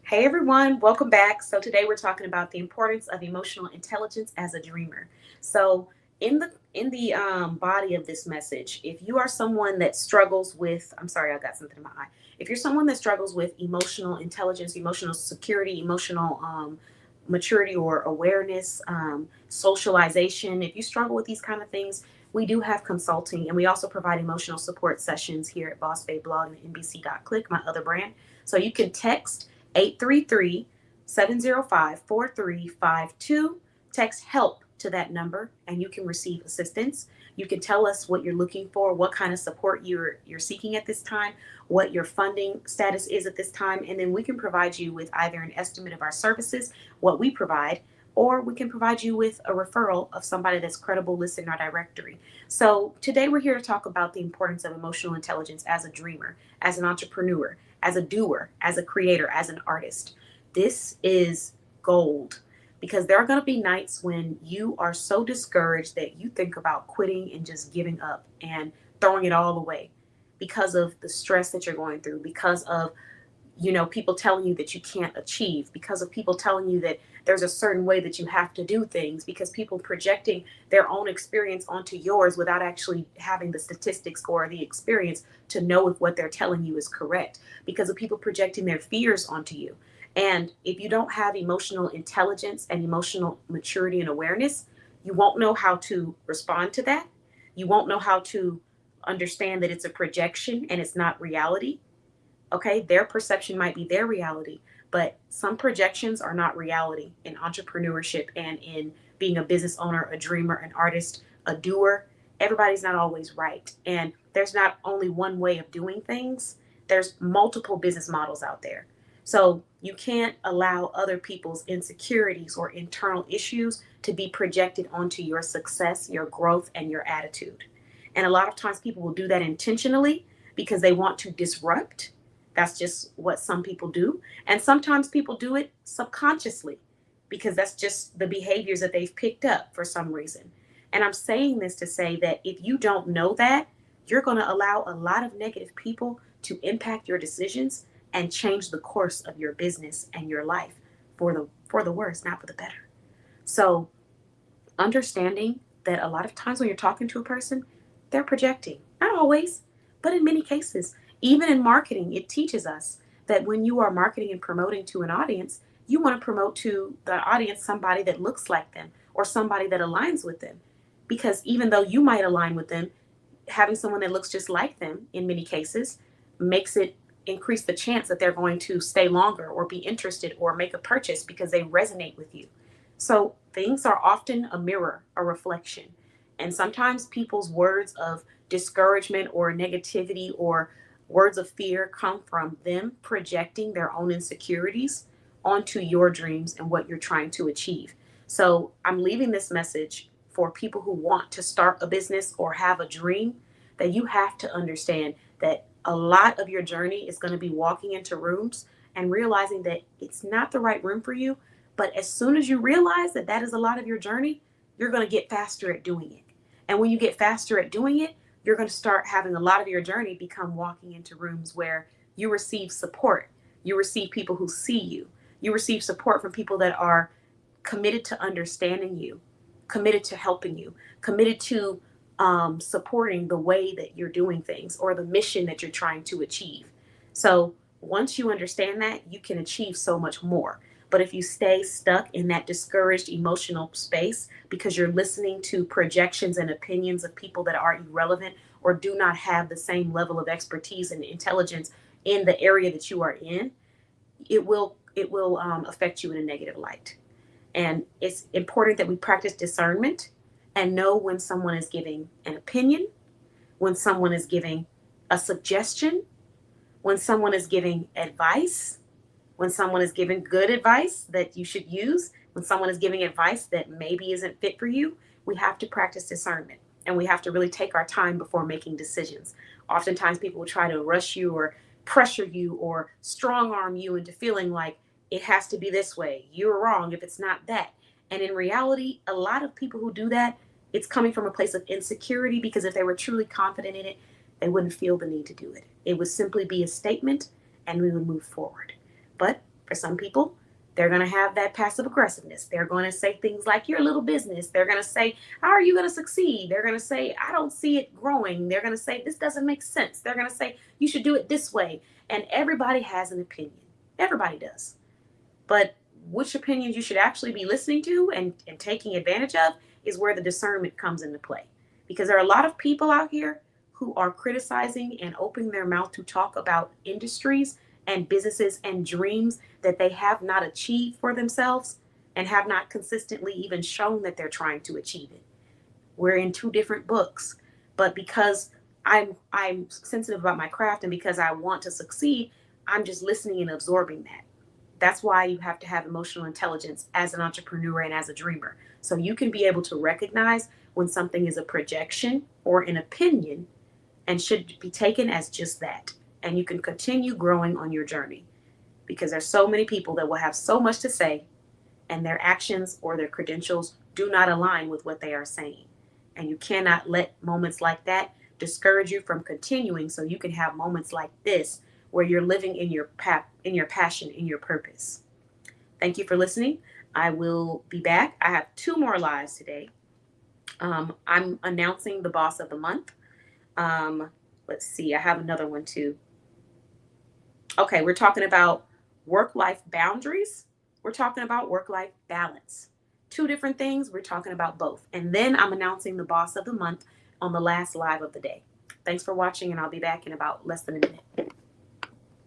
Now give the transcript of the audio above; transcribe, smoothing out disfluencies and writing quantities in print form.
Hey everyone, welcome back. So today we're talking about the importance of emotional intelligence as a dreamer. So in the body of this message, if you are someone that struggles with, I'm sorry, I got something in my eye. If you're someone that struggles with emotional intelligence, emotional security, emotional maturity or awareness, socialization, if you struggle with these kind of things, we do have consulting and we also provide emotional support sessions here at Boss Bay Blog and NBC.Click, my other brand. So you can text 833-705-4352. Text help to that number and you can receive assistance. You can tell us what you're looking for, what kind of support you're seeking at this time, what your funding status is at this time, and then we can provide you with either an estimate of our services, what we provide, or we can provide you with a referral of somebody that's credible listed in our directory. So today we're here to talk about the importance of emotional intelligence as a dreamer, as an entrepreneur, as a doer, as a creator, as an artist. This is gold because there are going to be nights when you are so discouraged that you think about quitting and just giving up and throwing it all away because of the stress that you're going through, because of people telling you that you can't achieve, because of people telling you that there's a certain way that you have to do things, because people projecting their own experience onto yours without actually having the statistics or the experience to know if what they're telling you is correct, because of people projecting their fears onto you. And if you don't have emotional intelligence and emotional maturity and awareness, you won't know how to respond to that. You won't know how to understand that it's a projection and it's not reality. Okay, their perception might be their reality, but some projections are not reality in entrepreneurship and in being a business owner, a dreamer, an artist, a doer. Everybody's not always right. And there's not only one way of doing things, there's multiple business models out there. So you can't allow other people's insecurities or internal issues to be projected onto your success, your growth, and your attitude. And a lot of times people will do that intentionally because they want to disrupt. That's just what some people do. And sometimes people do it subconsciously because that's just the behaviors that they've picked up for some reason. And I'm saying this to say that if you don't know that, you're going to allow a lot of negative people to impact your decisions and change the course of your business and your life for the worse, not for the better. So, understanding that a lot of times when you're talking to a person, they're projecting. Not always, but in many cases. Even in marketing, it teaches us that when you are marketing and promoting to an audience, you want to promote to the audience somebody that looks like them or somebody that aligns with them. Because even though you might align with them, having someone that looks just like them in many cases makes it increase the chance that they're going to stay longer or be interested or make a purchase because they resonate with you. So things are often a mirror, a reflection. And sometimes people's words of discouragement or negativity or words of fear come from them projecting their own insecurities onto your dreams and what you're trying to achieve. So I'm leaving this message for people who want to start a business or have a dream, that you have to understand that a lot of your journey is going to be walking into rooms and realizing that it's not the right room for you. But as soon as you realize that that is a lot of your journey, you're going to get faster at doing it. And when you get faster at doing it, you're going to start having a lot of your journey become walking into rooms where you receive support. You receive people who see you. You receive support from people that are committed to understanding you, committed to helping you, committed to supporting the way that you're doing things or the mission that you're trying to achieve. So once you understand that, you can achieve so much more. But if you stay stuck in that discouraged emotional space because you're listening to projections and opinions of people that are irrelevant or do not have the same level of expertise and intelligence in the area that you are in, it will affect you in a negative light. And it's important that we practice discernment and know when someone is giving an opinion, when someone is giving a suggestion, when someone is giving advice, when someone is giving good advice that you should use, when someone is giving advice that maybe isn't fit for you. We have to practice discernment and we have to really take our time before making decisions. Oftentimes, people will try to rush you or pressure you or strong arm you into feeling like it has to be this way. You're wrong if it's not that. And in reality, a lot of people who do that, it's coming from a place of insecurity because if they were truly confident in it, they wouldn't feel the need to do it. It would simply be a statement and we would move forward. But For some people, they're going to have that passive aggressiveness. They're going to say things like, you're a little business. They're going to say, how are you going to succeed? They're going to say, I don't see it growing. They're going to say, this doesn't make sense. They're going to say, you should do it this way. And everybody has an opinion. Everybody does. But which opinions you should actually be listening to and taking advantage of is where the discernment comes into play. Because there are a lot of people out here who are criticizing and opening their mouth to talk about industries and businesses and dreams that they have not achieved for themselves and have not consistently even shown that they're trying to achieve it. We're in two different books, but because I'm sensitive about my craft and because I want to succeed, I'm just listening and absorbing that. That's why you have to have emotional intelligence as an entrepreneur and as a dreamer. So you can be able to recognize when something is a projection or an opinion and should be taken as just that. And you can continue growing on your journey because there's so many people that will have so much to say and their actions or their credentials do not align with what they are saying. And you cannot let moments like that discourage you from continuing so you can have moments like this where you're living in your passion, in your purpose. Thank you for listening. I will be back. I have 2 more lives today. I'm announcing the boss of the month. Let's see, I have another one too. Okay, we're talking about work-life boundaries. We're talking about work-life balance. 2 different things. We're talking about both. And then I'm announcing the boss of the month on the last live of the day. Thanks for watching, and I'll be back in about less than a minute.